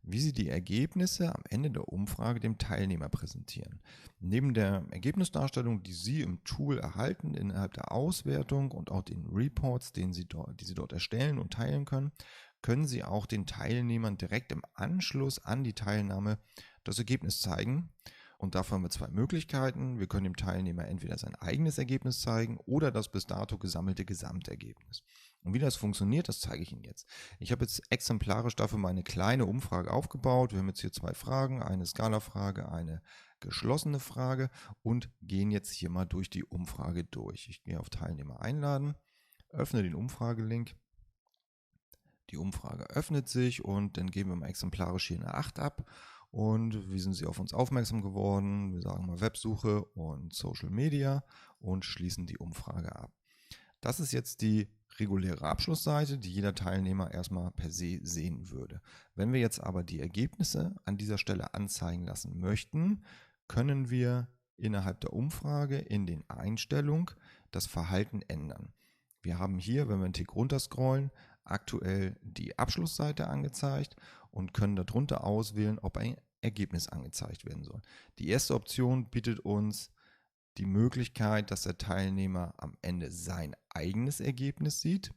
wie Sie die Ergebnisse am Ende der Umfrage dem Teilnehmer präsentieren. Neben der Ergebnisdarstellung, die Sie im Tool erhalten, innerhalb der Auswertung und auch den Reports, die Sie dort erstellen und teilen können, können Sie auch den Teilnehmern direkt im Anschluss an die Teilnahme das Ergebnis zeigen. Und dafür haben wir zwei Möglichkeiten. Wir können dem Teilnehmer entweder sein eigenes Ergebnis zeigen oder das bis dato gesammelte Gesamtergebnis. Und wie das funktioniert, das zeige ich Ihnen jetzt. Ich habe jetzt exemplarisch dafür mal eine kleine Umfrage aufgebaut. Wir haben jetzt hier zwei Fragen, eine Skala-Frage, eine geschlossene Frage und gehen jetzt hier mal durch die Umfrage durch. Ich gehe auf Teilnehmer einladen, öffne den Umfragelink. Die Umfrage öffnet sich und dann geben wir mal exemplarisch hier eine 8 ab. Und wie sind Sie auf uns aufmerksam geworden? Wir sagen mal Websuche und Social Media und schließen die Umfrage ab. Das ist jetzt die reguläre Abschlussseite, die jeder Teilnehmer erstmal per se sehen würde. Wenn wir jetzt aber die Ergebnisse an dieser Stelle anzeigen lassen möchten, können wir innerhalb der Umfrage in den Einstellungen das Verhalten ändern. Wir haben hier, wenn wir einen Tick runter scrollen, aktuell die Abschlussseite angezeigt und können darunter auswählen, ob ein Ergebnis angezeigt werden soll. Die erste Option bietet uns die Möglichkeit, dass der Teilnehmer am Ende sein eigenes Ergebnis sieht.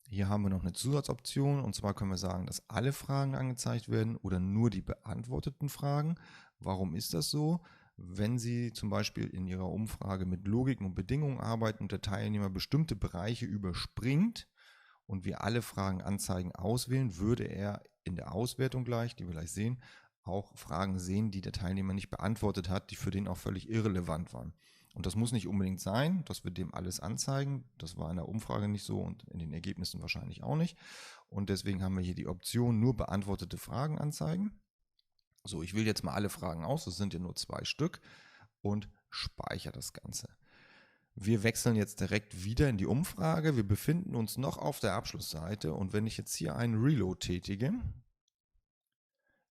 Hier haben wir noch eine Zusatzoption und zwar können wir sagen, dass alle Fragen angezeigt werden oder nur die beantworteten Fragen. Warum ist das so? Wenn Sie zum Beispiel in Ihrer Umfrage mit Logiken und Bedingungen arbeiten und der Teilnehmer bestimmte Bereiche überspringt und wir alle Fragen anzeigen auswählen, würde er in der Auswertung gleich, die wir gleich sehen, auch Fragen sehen, die der Teilnehmer nicht beantwortet hat, die für den auch völlig irrelevant waren. Und das muss nicht unbedingt sein, dass wir dem alles anzeigen. Das war in der Umfrage nicht so und in den Ergebnissen wahrscheinlich auch nicht. Und deswegen haben wir hier die Option nur beantwortete Fragen anzeigen. So, ich wähle jetzt mal alle Fragen aus, das sind ja nur 2 Stück und speichere das Ganze. Wir wechseln jetzt direkt wieder in die Umfrage. Wir befinden uns noch auf der Abschlussseite und wenn ich jetzt hier einen Reload tätige,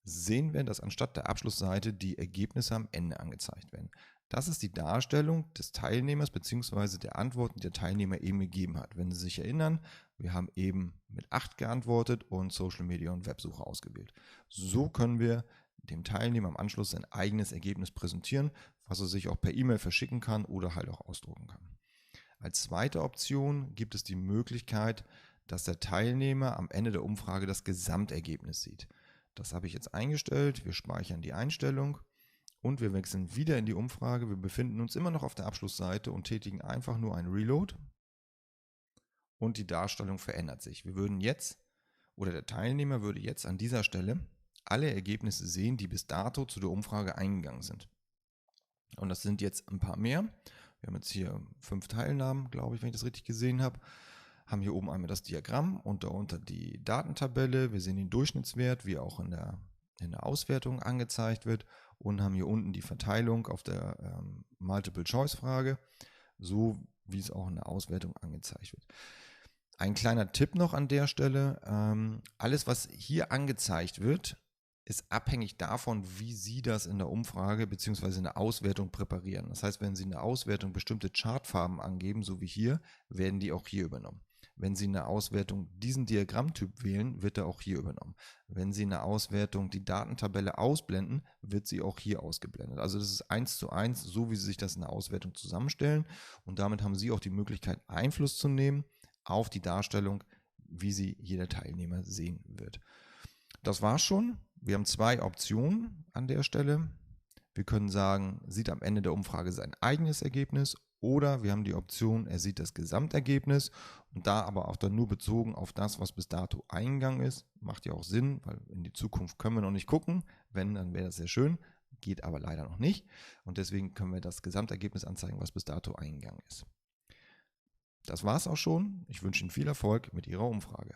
sehen wir, dass anstatt der Abschlussseite die Ergebnisse am Ende angezeigt werden. Das ist die Darstellung des Teilnehmers bzw. der Antworten, die der Teilnehmer eben gegeben hat. Wenn Sie sich erinnern, wir haben eben mit 8 geantwortet und Social Media und Websuche ausgewählt. So können wir dem Teilnehmer am Anschluss sein eigenes Ergebnis präsentieren, was er sich auch per E-Mail verschicken kann oder halt auch ausdrucken kann. Als zweite Option gibt es die Möglichkeit, dass der Teilnehmer am Ende der Umfrage das Gesamtergebnis sieht. Das habe ich jetzt eingestellt. Wir speichern die Einstellung und wir wechseln wieder in die Umfrage. Wir befinden uns immer noch auf der Abschlussseite und tätigen einfach nur einen Reload und die Darstellung verändert sich. Wir würden jetzt, oder der Teilnehmer würde jetzt an dieser Stelle alle Ergebnisse sehen, die bis dato zu der Umfrage eingegangen sind. Und das sind jetzt ein paar mehr. Wir haben jetzt hier 5 Teilnahmen, glaube ich, wenn ich das richtig gesehen habe. Haben hier oben einmal das Diagramm und darunter die Datentabelle. Wir sehen den Durchschnittswert, wie auch in der Auswertung angezeigt wird und haben hier unten die Verteilung auf der Multiple-Choice-Frage, so wie es auch in der Auswertung angezeigt wird. Ein kleiner Tipp noch an der Stelle, alles was hier angezeigt wird, ist abhängig davon, wie Sie das in der Umfrage bzw. in der Auswertung präparieren. Das heißt, wenn Sie in der Auswertung bestimmte Chartfarben angeben, so wie hier, werden die auch hier übernommen. Wenn Sie in der Auswertung diesen Diagrammtyp wählen, wird er auch hier übernommen. Wenn Sie in der Auswertung die Datentabelle ausblenden, wird sie auch hier ausgeblendet. Also das ist 1:1, so wie Sie sich das in der Auswertung zusammenstellen. Und damit haben Sie auch die Möglichkeit, Einfluss zu nehmen auf die Darstellung, wie sie jeder Teilnehmer sehen wird. Das war's schon. Wir haben 2 Optionen an der Stelle. Wir können sagen, sieht am Ende der Umfrage sein eigenes Ergebnis oder wir haben die Option, er sieht das Gesamtergebnis und da aber auch dann nur bezogen auf das, was bis dato eingegangen ist. Macht ja auch Sinn, weil in die Zukunft können wir noch nicht gucken. Wenn, dann wäre das sehr schön, geht aber leider noch nicht und deswegen können wir das Gesamtergebnis anzeigen, was bis dato eingegangen ist. Das war's auch schon. Ich wünsche Ihnen viel Erfolg mit Ihrer Umfrage.